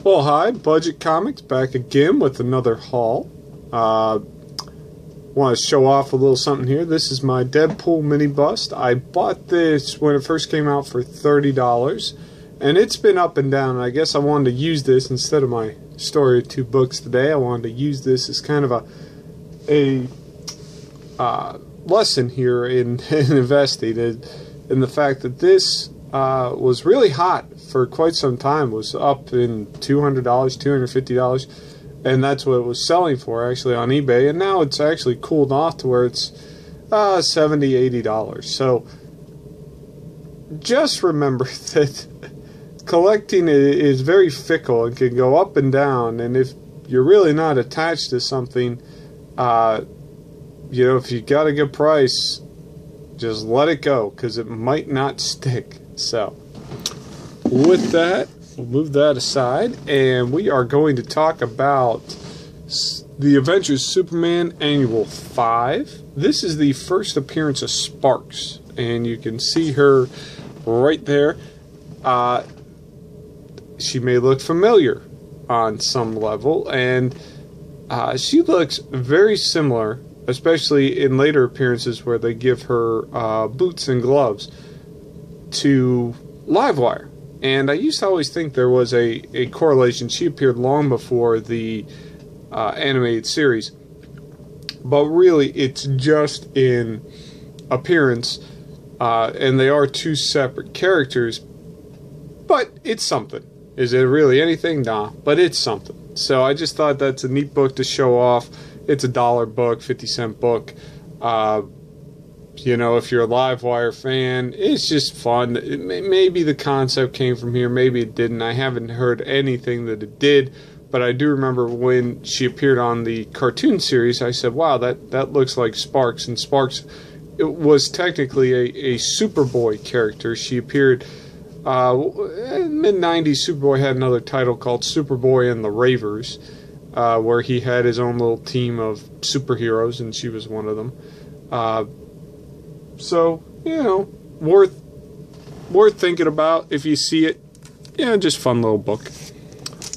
Well, hi, Budget Comics back again with another haul. Want to show off a little something here. This is my Deadpool mini bust. I bought this when it first came out for $30, and it's been up and down. I guess I wanted to use this instead of my story of two books today. I wanted to use this as kind of a lesson here in investing, in the fact that this was really hot for quite some time. It was up in $200, $250, and that's what it was selling for actually on eBay. And now it's actually cooled off to where it's $70, $80. So just remember that collecting is very fickle and can go up and down. And if you're really not attached to something, you know, if you got a good price, just let it go, because it might not stick. So with that, we'll move that aside, and we are going to talk about the Avengers Superman Annual 5. This is the first appearance of Sparks, and you can see her right there. She may look familiar on some level, and she looks very similar, especially in later appearances where they give her boots and gloves, to Livewire. And I used to always think there was a correlation. She appeared long before the animated series, but really it's just in appearance, and they are two separate characters, but it's something. Is it really anything? Nah, but it's something. So I just thought that's a neat book to show off. It's a $1 book, 50-cent book. You know, if you're a Livewire fan, it's just fun. Maybe the concept came from here, maybe it didn't. I haven't heard anything that it did, but I do remember when she appeared on the cartoon series, I said, wow, that looks like Sparks. And Sparks, it was technically a Superboy character. She appeared in mid-90s. Superboy had another title called Superboy and the Ravers, where he had his own little team of superheroes, and she was one of them. So, you know, worth thinking about if you see it. Yeah, just fun little book.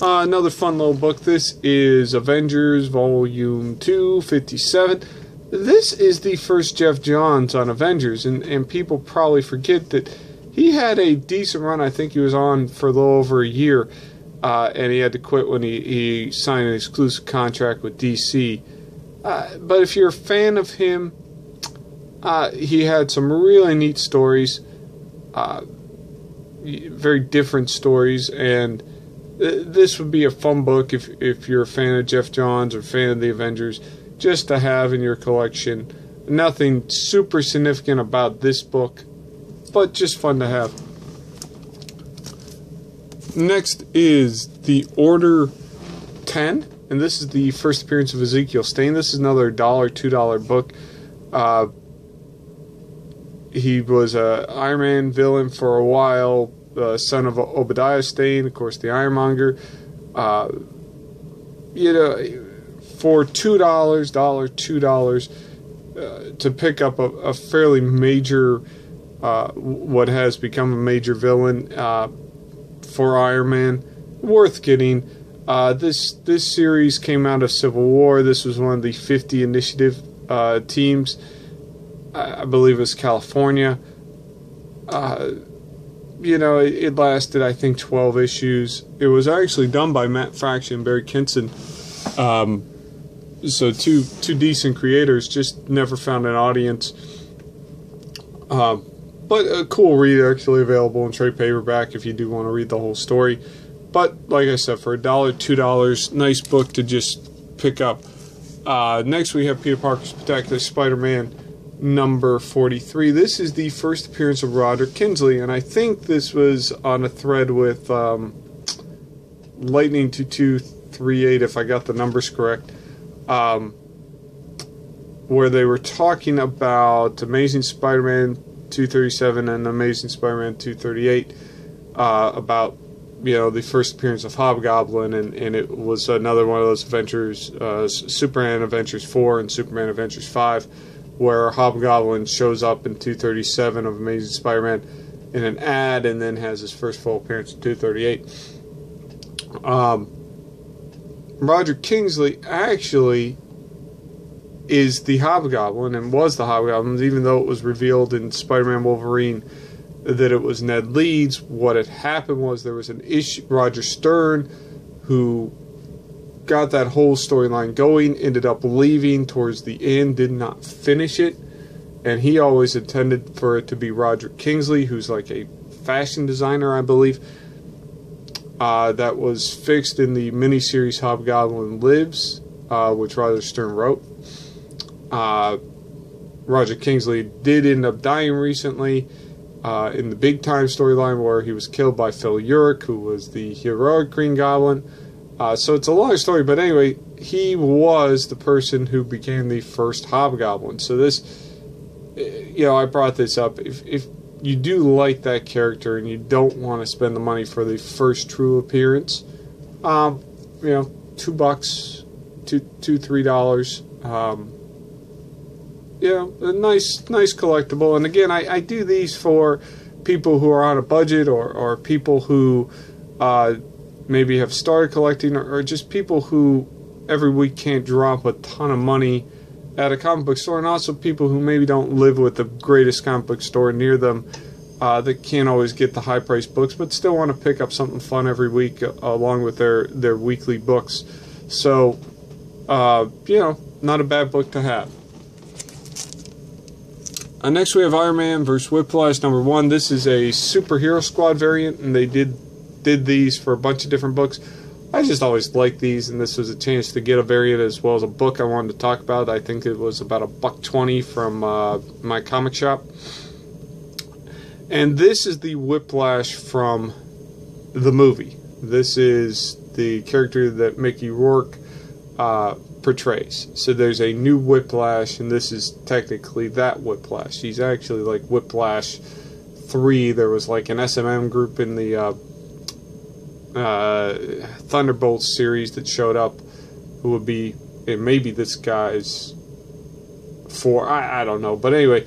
Another fun little book. This is Avengers Volume 2, 57. This is the first Jeff Johns on Avengers, and people probably forget that he had a decent run. I think he was on for a little over a year, and he had to quit when he signed an exclusive contract with DC. But if you're a fan of him, he had some really neat stories, very different stories, and this would be a fun book if you're a fan of Jeff Johns or a fan of the Avengers, just to have in your collection. Nothing super significant about this book, but just fun to have. Next is The Order 10, and this is the first appearance of Ezekiel Stane. This is another $2 book. He was a Iron Man villain for a while, son of Obadiah Stane, of course, the Ironmonger. You know, for $2 to pick up a fairly major, what has become a major villain for Iron Man, worth getting. This series came out of Civil War. This was one of the 50 initiative teams. I believe it was California. You know, it lasted, I think, 12 issues. It was actually done by Matt Fraction and Barry Kinson. So two decent creators, just never found an audience. But a cool read, actually available in trade paperback if you do want to read the whole story. But like I said, for $1, $2, nice book to just pick up. Next we have Peter Parker's Spectacular Spider-Man number 43. This is the first appearance of Roderick Kingsley, and I think this was on a thread with Lightning 2238, if I got the numbers correct, where they were talking about Amazing Spider-Man 237 and Amazing Spider-Man 238, about, you know, the first appearance of Hobgoblin, and it was another one of those adventures, Superman Adventures 4 and Superman Adventures 5, where Hobgoblin shows up in 237 of Amazing Spider-Man in an ad, and then has his first full appearance in 238. Roger Kingsley actually is the Hobgoblin, and was the Hobgoblin, even though it was revealed in Spider-Man Wolverine that it was Ned Leeds. What had happened was there was an issue. Roger Stern, who got that whole storyline going, ended up leaving towards the end, did not finish it, and he always intended for it to be Roger Kingsley, who's like a fashion designer, I believe. That was fixed in the miniseries Hobgoblin Lives, which Roger Stern wrote. Roger Kingsley did end up dying recently in the big time storyline, where he was killed by Phil Urich, who was the heroic Green Goblin. So it's a long story, but anyway, he was the person who became the first Hobgoblin. So this, I brought this up. If you do like that character and you don't want to spend the money for the first true appearance, $2, $3. A nice collectible. And again, I do these for people who are on a budget, or people who maybe have started collecting, or just people who every week can't drop a ton of money at a comic book store, and also people who maybe don't live with the greatest comic book store near them, that can't always get the high priced books, but still want to pick up something fun every week along with their weekly books. So, not a bad book to have. Next we have Iron Man vsWhiplash #1. This is a superhero squad variant, and they did these for a bunch of different books. I just always liked these, and this was a chance to get a variant as well as a book I wanted to talk about. I think it was about $1.20 from my comic shop. And this is the Whiplash from the movie. This is the character that Mickey Rourke portrays. So there's a new Whiplash, and this is technically that Whiplash. He's actually like Whiplash 3. There was like an S&M group in the Thunderbolts series that showed up, who would be, and maybe this guy's 4, I don't know, but anyway,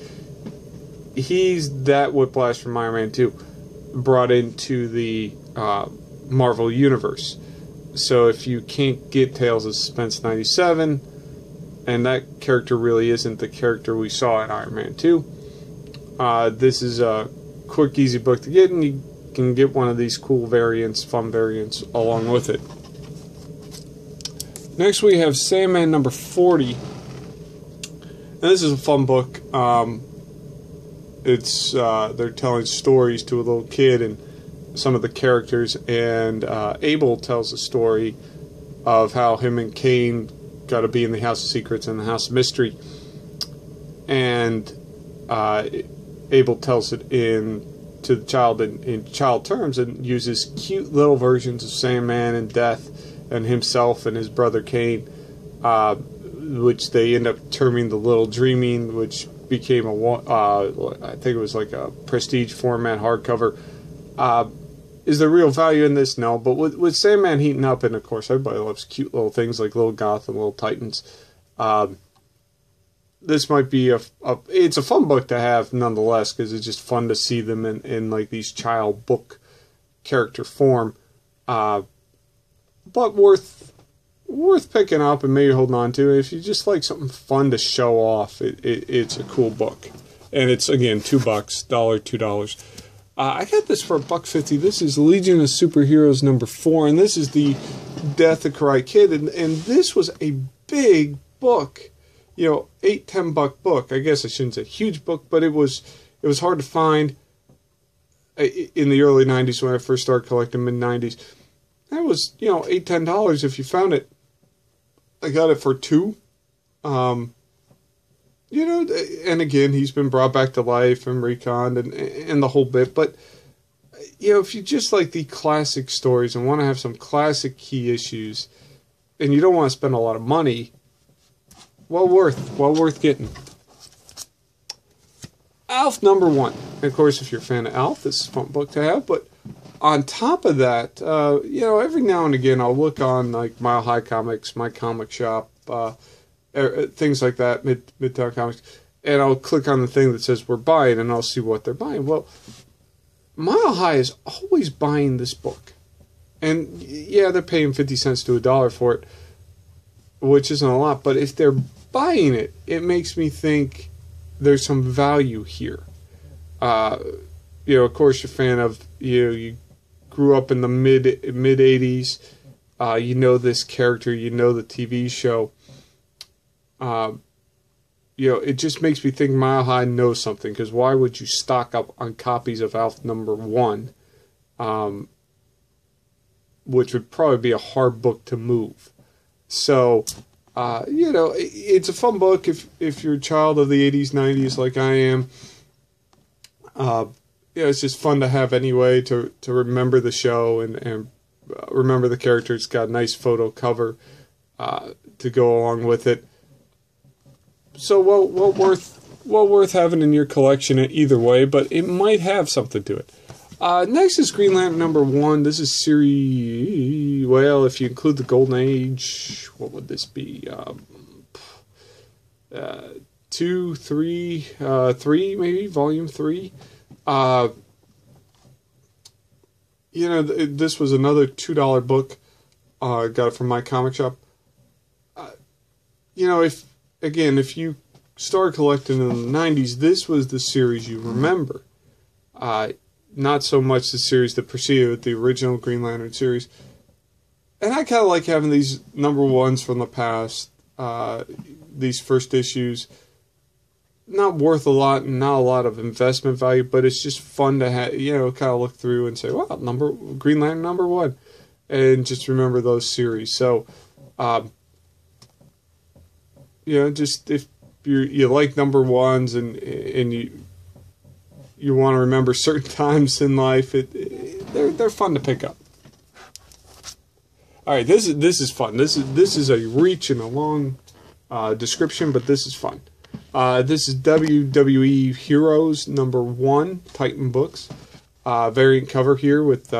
he's that Whiplash from Iron Man 2 brought into the Marvel Universe. So if you can't get Tales of Suspense 97, and that character really isn't the character we saw in Iron Man 2, this is a quick, easy book to get, and you can get one of these cool variants, fun variants, along with it. Next we have Sandman number 40. And this is a fun book. It's they're telling stories to a little kid and some of the characters, and Abel tells a story of how him and Cain got to be in the House of Secrets and the House of Mystery. And Abel tells it to the child in child terms, and uses cute little versions of Sandman and Death and himself and his brother Cain, which they end up terming the Little Dreaming, which became I think it was like a prestige format hardcover. Is there real value in this? No, but with Sandman heating up, and of course everybody loves cute little things like Little Gotham, Little Titans, this might be it's a fun book to have nonetheless, because it's just fun to see them in like these child book character form, but worth picking up and maybe holding on to. If you just like something fun to show off, it's a cool book. And it's, again, $2, $2. I got this for $1.50. This is Legion of Superheroes number 4, and this is the Death of Karate Kid, and this was a big book. $8, $10 book. I guess I shouldn't say huge book, but it was hard to find in the early 90s when I first started collecting, mid-90s. That was, $8, $10 if you found it. I got it for $2. And again, he's been brought back to life and reconned and the whole bit. But, if you just like the classic stories and want to have some classic key issues, and you don't want to spend a lot of money, well worth getting. Alf number 1. And of course, if you're a fan of Alf, this is a fun book to have. But on top of that, every now and again, I'll look on like Mile High Comics, My Comic Shop, things like that, Midtown Comics, and I'll click on the thing that says we're buying, and I'll see what they're buying. Well, Mile High is always buying this book. And yeah, they're paying 50 cents to $1 for it, which isn't a lot. But if they're buying it, it makes me think there's some value here. Of course, you're a fan of, you grew up in the mid 80s. You know this character, you know the TV show. It just makes me think Mile High knows something, because why would you stock up on copies of Alf #1, which would probably be a hard book to move. So, it's a fun book if you're a child of the 80s, 90s like I am. It's just fun to have anyway, to remember the show and remember the character. It's got a nice photo cover to go along with it. So well worth having in your collection either way, but it might have something to it. Next is Green Lantern #1. This is series, well, if you include the Golden Age, what would this be? 2, 3, 3 maybe, volume 3. This was another $2 book. Got it from my comic shop. If you started collecting in the 90s, this was the series you remember. Not so much the series that preceded the original Green Lantern series. And I kind of like having these #1s from the past, these first issues. Not worth a lot, and not a lot of investment value, but it's just fun to have, kind of look through and say, wow, Green Lantern #1, and just remember those series. So, just if you like #1s and you want to remember certain times in life, they're fun to pick up. All right, this is fun. This is a reach and a long description, but this is fun. This is WWE Heroes #1, Titan Books. Variant cover here with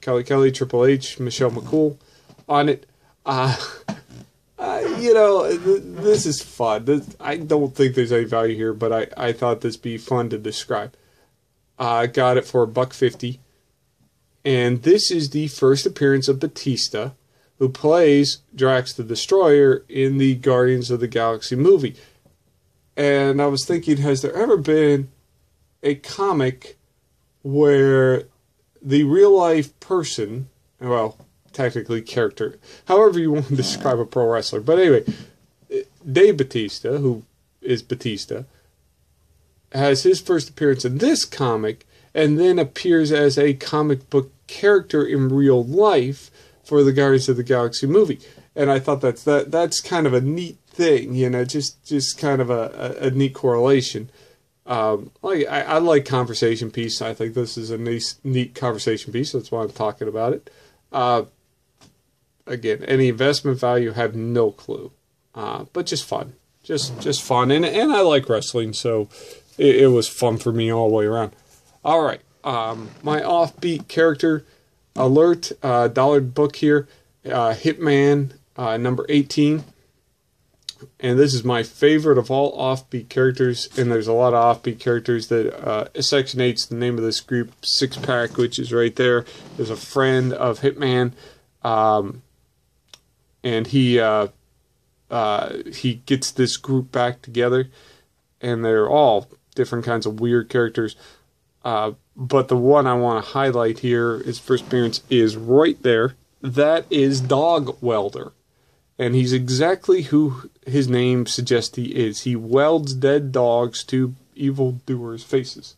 Kelly, Triple H, Michelle McCool on it. This is fun. I don't think there's any value here, but I thought this would be fun to describe. I got it for $1.50. And this is the first appearance of Batista, who plays Drax the Destroyer in the Guardians of the Galaxy movie. And I was thinking, has there ever been a comic where the real-life person, well, technically character, however you want to describe a pro wrestler, but anyway, Dave Batista, who is Batista, has his first appearance in this comic, and then appears as a comic book character in real life for the Guardians of the Galaxy movie. And I thought that's kind of a neat thing, just kind of a neat correlation. I like conversation piece. I think this is a neat conversation piece. That's why I'm talking about it. Again, any investment value, have no clue. But just fun. Just fun. And I like wrestling, so it was fun for me all the way around. All right. My offbeat character alert, dollar book here. Hitman, number 18. And this is my favorite of all offbeat characters. And there's a lot of offbeat characters that Section 8's the name of this group. Six Pack, which is right there. There's a friend of Hitman. And he gets this group back together, and they're all different kinds of weird characters. But the one I want to highlight here, his first appearance, is right there. That is Dog Welder. And he's exactly who his name suggests he is. He welds dead dogs to evildoers' faces.